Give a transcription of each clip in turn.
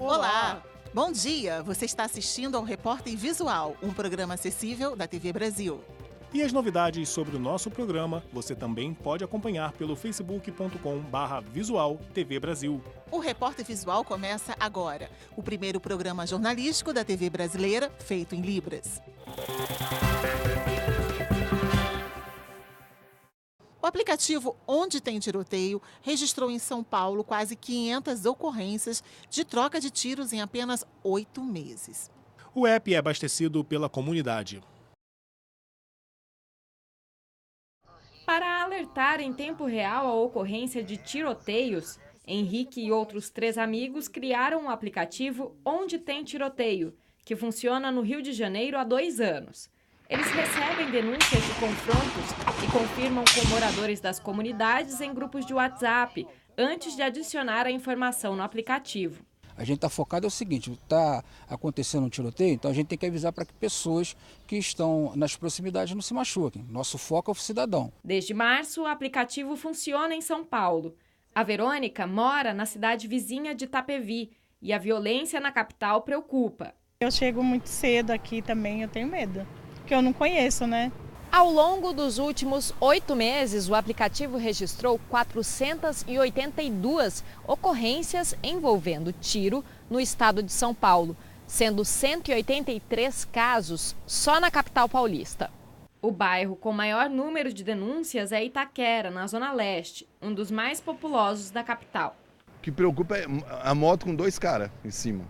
Olá! Bom dia! Você está assistindo ao Repórter Visual, um programa acessível da TV Brasil. E as novidades sobre o nosso programa você também pode acompanhar pelo facebook.com/visual TV Brasil. O Repórter Visual começa agora, o primeiro programa jornalístico da TV brasileira feito em Libras. O aplicativo Onde Tem Tiroteio registrou em São Paulo quase 500 ocorrências de troca de tiros em apenas 8 meses. O app é abastecido pela comunidade. Para alertar em tempo real a ocorrência de tiroteios, Henrique e outros 3 amigos criaram o aplicativo Onde Tem Tiroteio, que funciona no Rio de Janeiro há 2 anos. Eles recebem denúncias de confrontos e confirmam com moradores das comunidades em grupos de WhatsApp, antes de adicionar a informação no aplicativo. A gente está focado é o seguinte, está acontecendo um tiroteio, então a gente tem que avisar para que pessoas que estão nas proximidades não se machuquem. Nosso foco é o cidadão. Desde março, o aplicativo funciona em São Paulo. A Verônica mora na cidade vizinha de Itapevi e a violência na capital preocupa. Eu chego muito cedo aqui também, eu tenho medo, porque eu não conheço, né? Ao longo dos últimos 8 meses, o aplicativo registrou 482 ocorrências envolvendo tiro no estado de São Paulo, sendo 183 casos só na capital paulista. O bairro com maior número de denúncias é Itaquera, na Zona Leste, um dos mais populosos da capital. O que preocupa é a moto com 2 caras em cima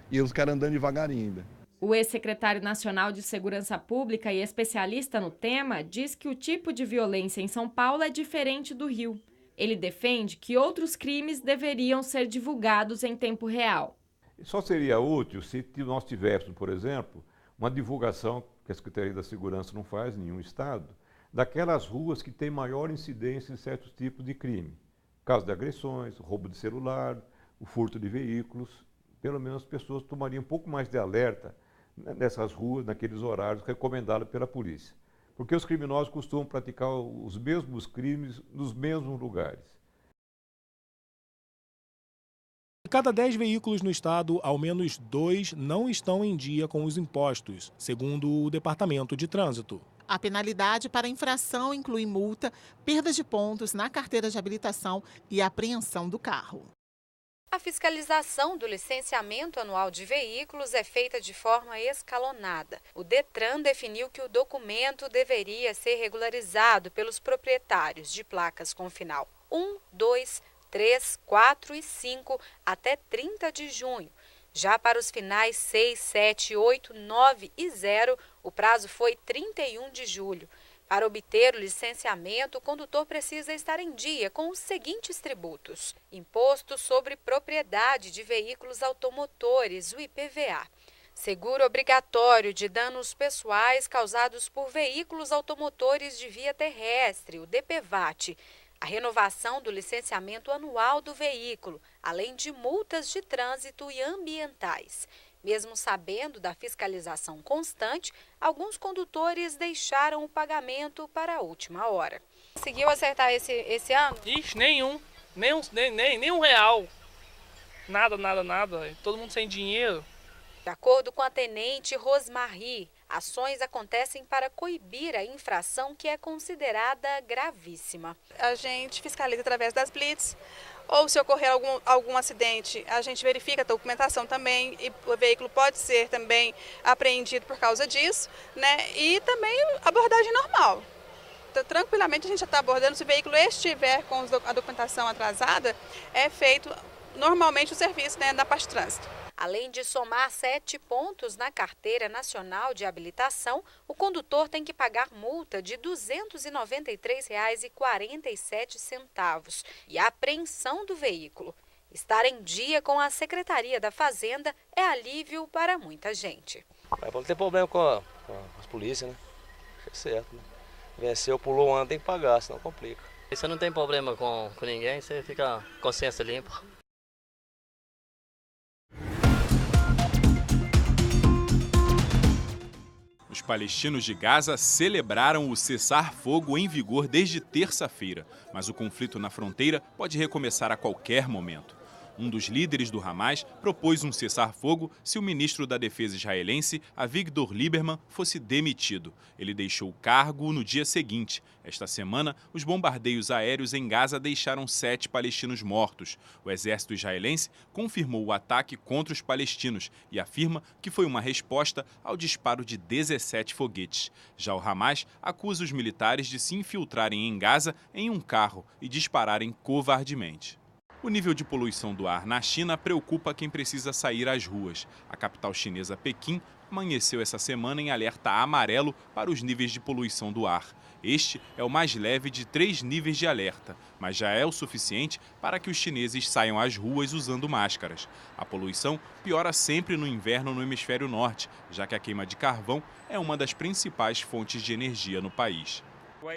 e os caras andando devagarinho ainda. O ex-secretário nacional de Segurança Pública e especialista no tema diz que o tipo de violência em São Paulo é diferente do Rio. Ele defende que outros crimes deveriam ser divulgados em tempo real. Só seria útil se nós tivéssemos, por exemplo, uma divulgação que a Secretaria da Segurança não faz em nenhum estado, daquelas ruas que têm maior incidência em certos tipos de crime. Caso de agressões, roubo de celular, o furto de veículos. Pelo menos as pessoas tomariam um pouco mais de alerta nessas ruas, naqueles horários recomendados pela polícia. Porque os criminosos costumam praticar os mesmos crimes nos mesmos lugares. De cada 10 veículos no estado, ao menos 2 não estão em dia com os impostos, segundo o Departamento de Trânsito. A penalidade para infração inclui multa, perda de pontos na carteira de habilitação e apreensão do carro. A fiscalização do licenciamento anual de veículos é feita de forma escalonada. O Detran definiu que o documento deveria ser regularizado pelos proprietários de placas com final 1, 2, 3, 4 e 5 até 30 de junho. Já para os finais 6, 7, 8, 9 e 0, o prazo foi 31 de julho. Para obter o licenciamento, o condutor precisa estar em dia com os seguintes tributos: Imposto sobre Propriedade de Veículos Automotores, o IPVA. Seguro obrigatório de danos pessoais causados por veículos automotores de via terrestre, o DPVAT. A renovação do licenciamento anual do veículo, além de multas de trânsito e ambientais. Mesmo sabendo da fiscalização constante, alguns condutores deixaram o pagamento para a última hora. Conseguiu acertar esse ano? Ixi, nenhum. Nem R$1. Nada. Todo mundo sem dinheiro. De acordo com a tenente Rosmarie, ações acontecem para coibir a infração que é considerada gravíssima. A gente fiscaliza através das blitz, ou se ocorrer algum acidente, a gente verifica a documentação também e o veículo pode ser também apreendido por causa disso, né? E também abordagem normal. Então, tranquilamente a gente já está abordando, se o veículo estiver com a documentação atrasada, é feito normalmente o serviço, né, da parte de trânsito. Além de somar 7 pontos na Carteira Nacional de Habilitação, o condutor tem que pagar multa de R$ 293,47 e a apreensão do veículo. Estar em dia com a Secretaria da Fazenda é alívio para muita gente. Não tem problema com as polícias, né? É certo, né? Venceu, pulou um ano, tem que pagar, senão complica. Você não tem problema com ninguém, você fica com consciência limpa. Os palestinos de Gaza celebraram o cessar-fogo em vigor desde terça-feira, mas o conflito na fronteira pode recomeçar a qualquer momento. Um dos líderes do Hamas propôs um cessar-fogo se o ministro da Defesa israelense, Avigdor Lieberman, fosse demitido. Ele deixou o cargo no dia seguinte. Esta semana, os bombardeios aéreos em Gaza deixaram 7 palestinos mortos. O exército israelense confirmou o ataque contra os palestinos e afirma que foi uma resposta ao disparo de 17 foguetes. Já o Hamas acusa os militares de se infiltrarem em Gaza em um carro e dispararem covardemente. O nível de poluição do ar na China preocupa quem precisa sair às ruas. A capital chinesa, Pequim, amanheceu essa semana em alerta amarelo para os níveis de poluição do ar. Este é o mais leve de 3 níveis de alerta, mas já é o suficiente para que os chineses saiam às ruas usando máscaras. A poluição piora sempre no inverno no hemisfério norte, já que a queima de carvão é uma das principais fontes de energia no país.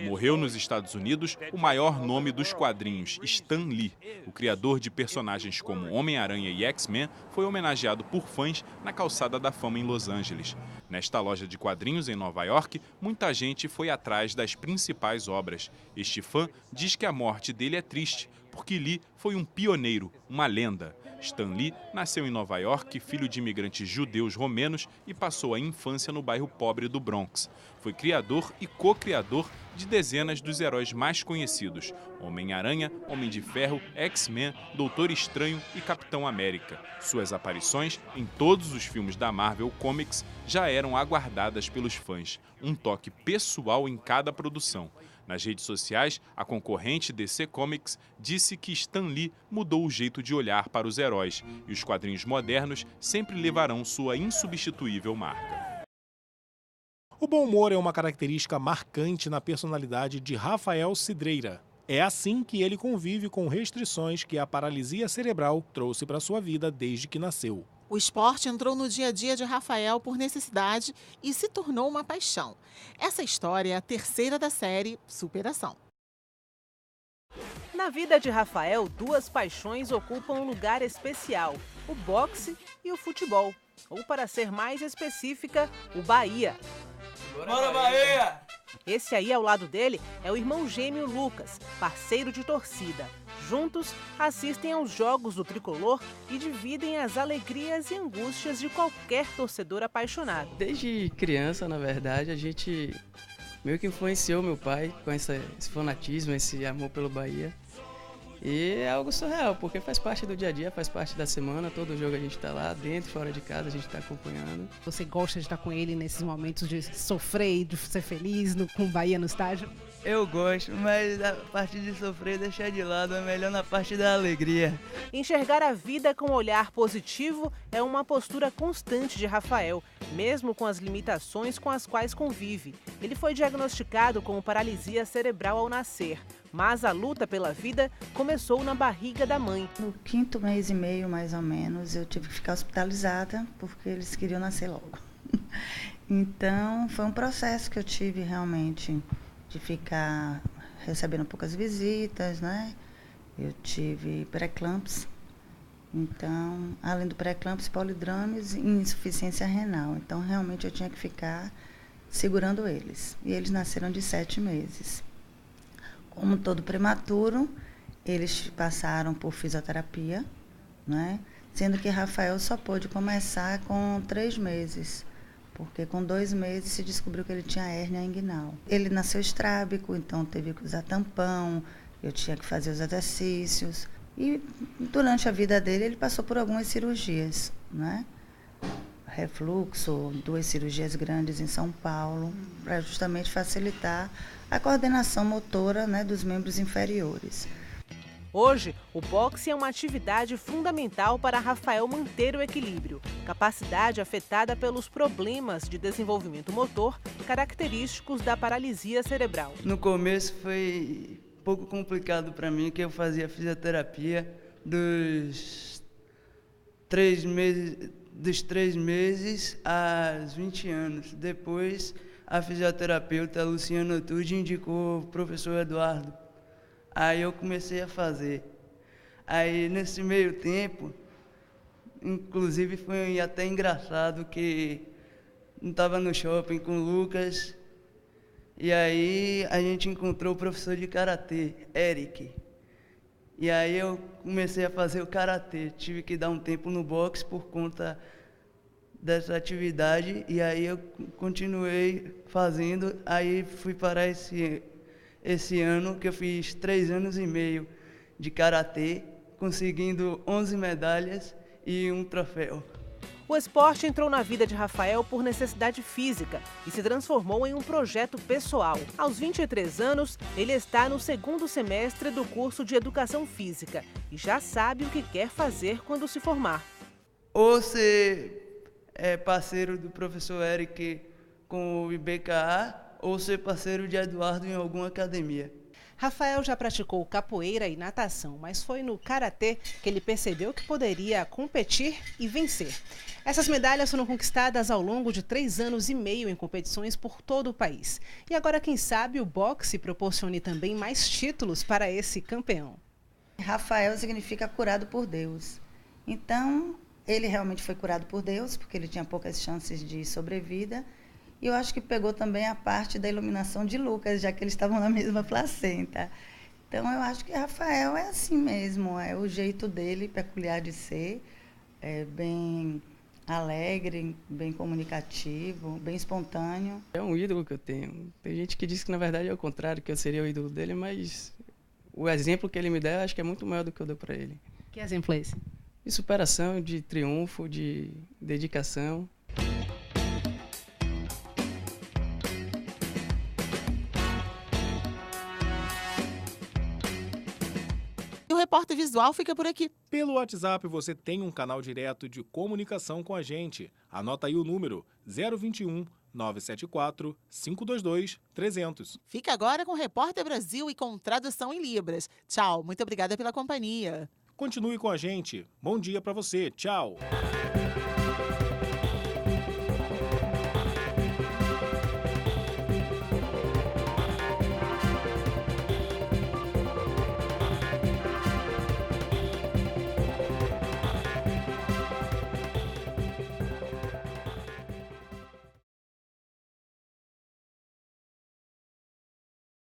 Morreu nos Estados Unidos o maior nome dos quadrinhos, Stan Lee. O criador de personagens como Homem-Aranha e X-Men foi homenageado por fãs na Calçada da Fama em Los Angeles. Nesta loja de quadrinhos em Nova York, muita gente foi atrás das principais obras. Este fã diz que a morte dele é triste, porque Lee foi um pioneiro, uma lenda. Stan Lee nasceu em Nova York, filho de imigrantes judeus romenos, e passou a infância no bairro pobre do Bronx. Foi criador e co-criador de dezenas dos heróis mais conhecidos: Homem-Aranha, Homem de Ferro, X-Men, Doutor Estranho e Capitão América. Suas aparições em todos os filmes da Marvel Comics já eram aguardadas pelos fãs. Um toque pessoal em cada produção. Nas redes sociais, a concorrente DC Comics disse que Stan Lee mudou o jeito de olhar para os heróis e os quadrinhos modernos sempre levarão sua insubstituível marca. O bom humor é uma característica marcante na personalidade de Rafael Cidreira. É assim que ele convive com restrições que a paralisia cerebral trouxe para sua vida desde que nasceu. O esporte entrou no dia a dia de Rafael por necessidade e se tornou uma paixão. Essa história é a 3ª da série Superação. Na vida de Rafael, 2 paixões ocupam um lugar especial: o boxe e o futebol. Ou, para ser mais específica, o Bahia. Bora, Bahia! Esse aí ao lado dele é o irmão gêmeo Lucas, parceiro de torcida. Juntos, assistem aos jogos do tricolor e dividem as alegrias e angústias de qualquer torcedor apaixonado. Desde criança, na verdade, a gente meio que influenciou meu pai com esse fanatismo, esse amor pelo Bahia. E é algo surreal, porque faz parte do dia a dia, faz parte da semana, todo jogo a gente está lá, dentro, fora de casa, a gente está acompanhando. Você gosta de estar com ele nesses momentos de sofrer e de ser feliz com o Bahia no estádio? Eu gosto, mas a parte de sofrer deixar de lado é melhor na parte da alegria. Enxergar a vida com um olhar positivo é uma postura constante de Rafael, mesmo com as limitações com as quais convive. Ele foi diagnosticado com paralisia cerebral ao nascer, mas a luta pela vida começou na barriga da mãe. No 5º mês e meio, mais ou menos, eu tive que ficar hospitalizada porque eles queriam nascer logo. Então, foi um processo que eu tive realmente de ficar recebendo poucas visitas, né? Eu tive pré-eclâmpsia, então, além do pré-eclâmpsia, polidrames e insuficiência renal. Então, realmente, eu tinha que ficar segurando eles. E eles nasceram de 7 meses. Como todo prematuro, eles passaram por fisioterapia, né? Sendo que Rafael só pôde começar com 3 meses. Porque com 2 meses se descobriu que ele tinha hérnia inguinal. Ele nasceu estrábico, então teve que usar tampão, eu tinha que fazer os exercícios. E durante a vida dele, ele passou por algumas cirurgias, né? Refluxo, 2 cirurgias grandes em São Paulo, para justamente facilitar a coordenação motora, né, dos membros inferiores. Hoje, o boxe é uma atividade fundamental para Rafael manter o equilíbrio, capacidade afetada pelos problemas de desenvolvimento motor característicos da paralisia cerebral. No começo foi um pouco complicado para mim, que eu fazia fisioterapia dos 3 meses aos 20 anos. Depois, a fisioterapeuta Luciana Tude indicou o professor Eduardo. Aí eu comecei a fazer. Aí nesse meio tempo, inclusive foi até engraçado que eu estava no shopping com o Lucas e aí a gente encontrou o professor de karatê, Eric. E aí eu comecei a fazer o karatê. Tive que dar um tempo no boxe por conta dessa atividade. E aí eu continuei fazendo. Aí fui parar esse ano, que eu fiz 3 anos e meio de karatê, conseguindo 11 medalhas e um troféu. O esporte entrou na vida de Rafael por necessidade física e se transformou em um projeto pessoal. Aos 23 anos, ele está no 2º semestre do curso de Educação Física e já sabe o que quer fazer quando se formar. Ou ser parceiro do professor Eric com o IBKA, ou ser parceiro de Eduardo em alguma academia. Rafael já praticou capoeira e natação, mas foi no karatê que ele percebeu que poderia competir e vencer. Essas medalhas foram conquistadas ao longo de 3 anos e meio em competições por todo o país. E agora, quem sabe, o boxe proporcione também mais títulos para esse campeão. Rafael significa curado por Deus. Então, ele realmente foi curado por Deus, porque ele tinha poucas chances de sobrevida. E eu acho que pegou também a parte da iluminação de Lucas, já que eles estavam na mesma placenta. Então, eu acho que Rafael é assim mesmo, é o jeito dele peculiar de ser, bem alegre, bem comunicativo, bem espontâneo. É um ídolo que eu tenho. Tem gente que diz que, na verdade, é o contrário, que eu seria o ídolo dele, mas o exemplo que ele me dá, acho que é muito maior do que eu dou para ele. Que exemplo é esse? De superação, de triunfo, de dedicação. O Repórter Visual fica por aqui. Pelo WhatsApp você tem um canal direto de comunicação com a gente. Anota aí o número 021 974 522 300. Fica agora com o Repórter Brasil e com tradução em Libras. Tchau, muito obrigada pela companhia. Continue com a gente. Bom dia para você. Tchau.